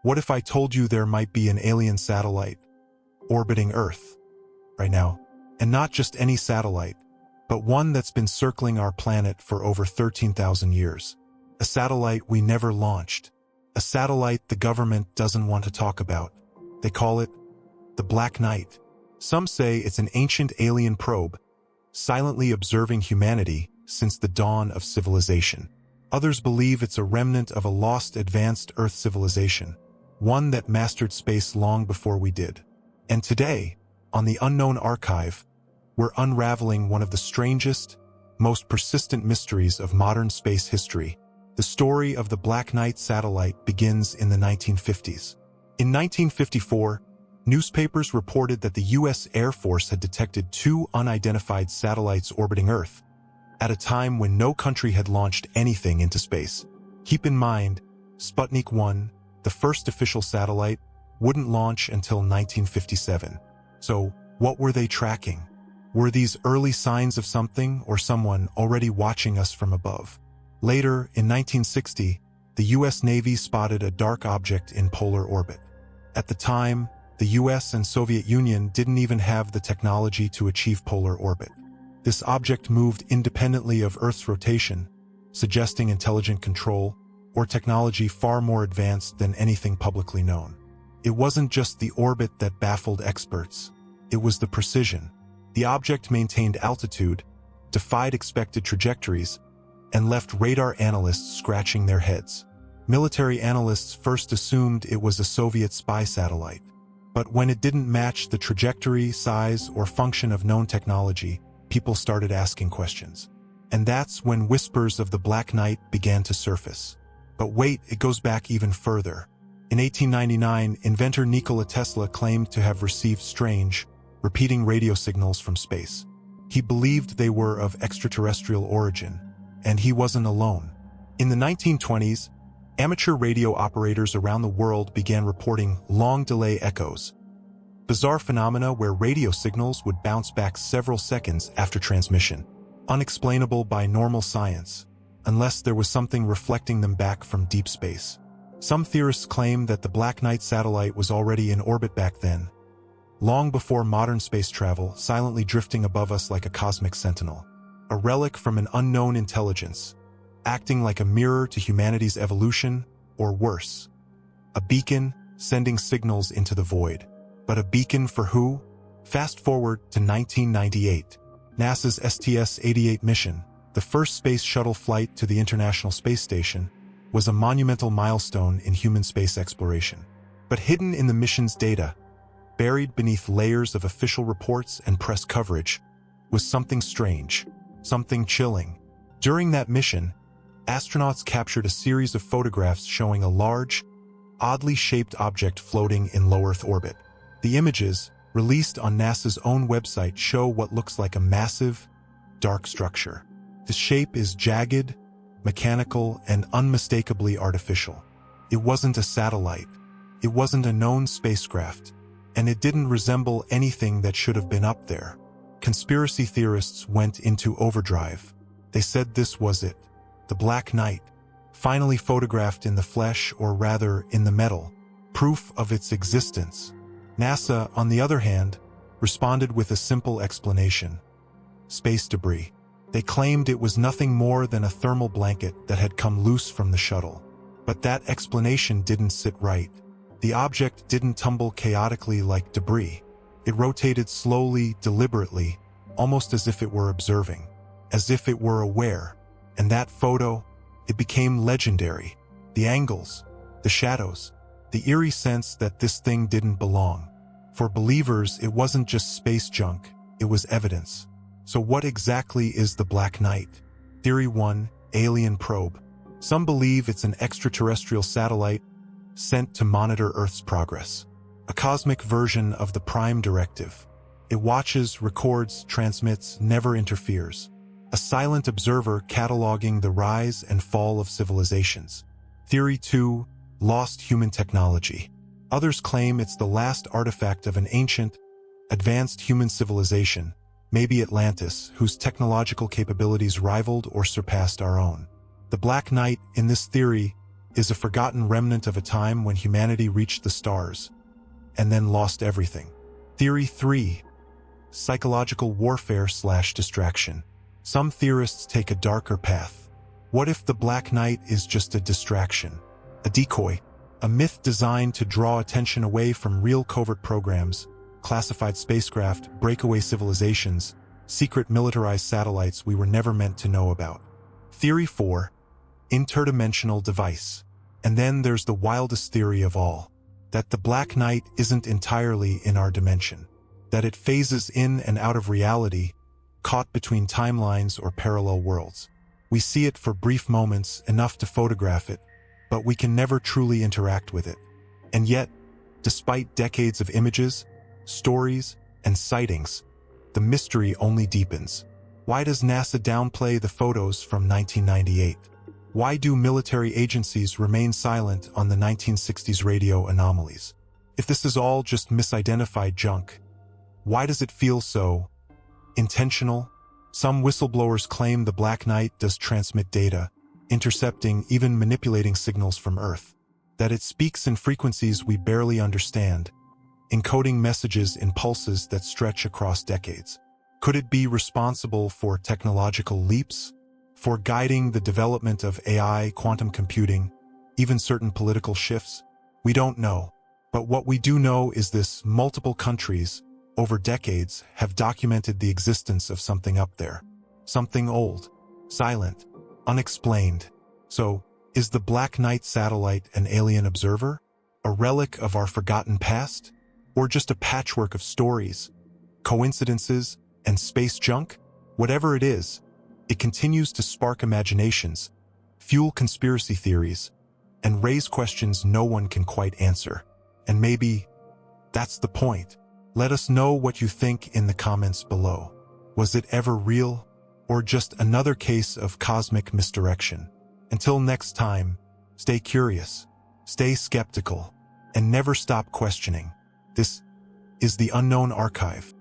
What if I told you there might be an alien satellite orbiting Earth right now? And not just any satellite, but one that's been circling our planet for over 13,000 years. A satellite we never launched. A satellite the government doesn't want to talk about. They call it the Black Knight. Some say it's an ancient alien probe, silently observing humanity since the dawn of civilization. Others believe it's a remnant of a lost advanced Earth civilization, one that mastered space long before we did. And today, on the Unknown Archive, we're unraveling one of the strangest, most persistent mysteries of modern space history. The story of the Black Knight satellite begins in the 1950s. In 1954, newspapers reported that the U.S. Air Force had detected two unidentified satellites orbiting Earth, at a time when no country had launched anything into space. Keep in mind, Sputnik 1, the first official satellite, wouldn't launch until 1957. So, what were they tracking? Were these early signs of something or someone already watching us from above? Later, in 1960, the U.S. Navy spotted a dark object in polar orbit. At the time, the U.S. and Soviet Union didn't even have the technology to achieve polar orbit. This object moved independently of Earth's rotation, suggesting intelligent control or technology far more advanced than anything publicly known. It wasn't just the orbit that baffled experts. It was the precision. The object maintained altitude, defied expected trajectories, and left radar analysts scratching their heads. Military analysts first assumed it was a Soviet spy satellite. But when it didn't match the trajectory, size, or function of known technology, people started asking questions. And that's when whispers of the Black Knight began to surface. But wait, it goes back even further. In 1899, inventor Nikola Tesla claimed to have received strange, repeating radio signals from space. He believed they were of extraterrestrial origin, and he wasn't alone. In the 1920s, amateur radio operators around the world began reporting long-delay echoes, bizarre phenomena where radio signals would bounce back several seconds after transmission, unexplainable by normal science, unless there was something reflecting them back from deep space. Some theorists claim that the Black Knight satellite was already in orbit back then, long before modern space travel, silently drifting above us like a cosmic sentinel, a relic from an unknown intelligence, acting like a mirror to humanity's evolution, or worse, a beacon sending signals into the void. But a beacon for who? Fast forward to 1998. NASA's STS-88 mission, the first space shuttle flight to the International Space Station, was a monumental milestone in human space exploration. But hidden in the mission's data, buried beneath layers of official reports and press coverage, was something strange, something chilling. During that mission, astronauts captured a series of photographs showing a large, oddly shaped object floating in low Earth orbit. The images, released on NASA's own website, show what looks like a massive, dark structure. The shape is jagged, mechanical, and unmistakably artificial. It wasn't a satellite. It wasn't a known spacecraft, and it didn't resemble anything that should have been up there. Conspiracy theorists went into overdrive. They said this was it, the Black Knight, finally photographed in the flesh, or rather in the metal, proof of its existence. NASA, on the other hand, responded with a simple explanation: space debris. They claimed it was nothing more than a thermal blanket that had come loose from the shuttle. But that explanation didn't sit right. The object didn't tumble chaotically like debris. It rotated slowly, deliberately, almost as if it were observing, as if it were aware. And that photo, it became legendary. The angles, the shadows, the eerie sense that this thing didn't belong. For believers, it wasn't just space junk, it was evidence. So what exactly is the Black Knight? Theory 1, alien probe. Some believe it's an extraterrestrial satellite sent to monitor Earth's progress. A cosmic version of the Prime Directive. It watches, records, transmits, never interferes. A silent observer cataloging the rise and fall of civilizations. Theory 2, lost human technology. Others claim it's the last artifact of an ancient, advanced human civilization, maybe Atlantis, whose technological capabilities rivaled or surpassed our own. The Black Knight, in this theory, is a forgotten remnant of a time when humanity reached the stars and then lost everything. Theory 3. Psychological warfare/distraction. Some theorists take a darker path. What if the Black Knight is just a distraction, a decoy, a myth designed to draw attention away from real covert programs, classified spacecraft, breakaway civilizations, secret militarized satellites we were never meant to know about? Theory 4. Interdimensional device. And then there's the wildest theory of all, that the Black Knight isn't entirely in our dimension, that it phases in and out of reality, caught between timelines or parallel worlds. We see it for brief moments, enough to photograph it, but we can never truly interact with it. And yet, despite decades of images, stories, and sightings, the mystery only deepens. Why does NASA downplay the photos from 1998? Why do military agencies remain silent on the 1960s radio anomalies? If this is all just misidentified junk, why does it feel so intentional? Some whistleblowers claim the Black Knight does transmit data, intercepting, even manipulating signals from Earth, that it speaks in frequencies we barely understand, encoding messages in pulses that stretch across decades. Could it be responsible for technological leaps, for guiding the development of AI, quantum computing, even certain political shifts? We don't know. But what we do know is this: multiple countries, over decades, have documented the existence of something up there. Something old, silent, unexplained. So, is the Black Knight satellite an alien observer? A relic of our forgotten past? Or just a patchwork of stories, coincidences, and space junk? Whatever it is, it continues to spark imaginations, fuel conspiracy theories, and raise questions no one can quite answer. And maybe that's the point. Let us know what you think in the comments below. Was it ever real, or just another case of cosmic misdirection? Until next time, stay curious, stay skeptical, and never stop questioning. This is the Unknown Archive.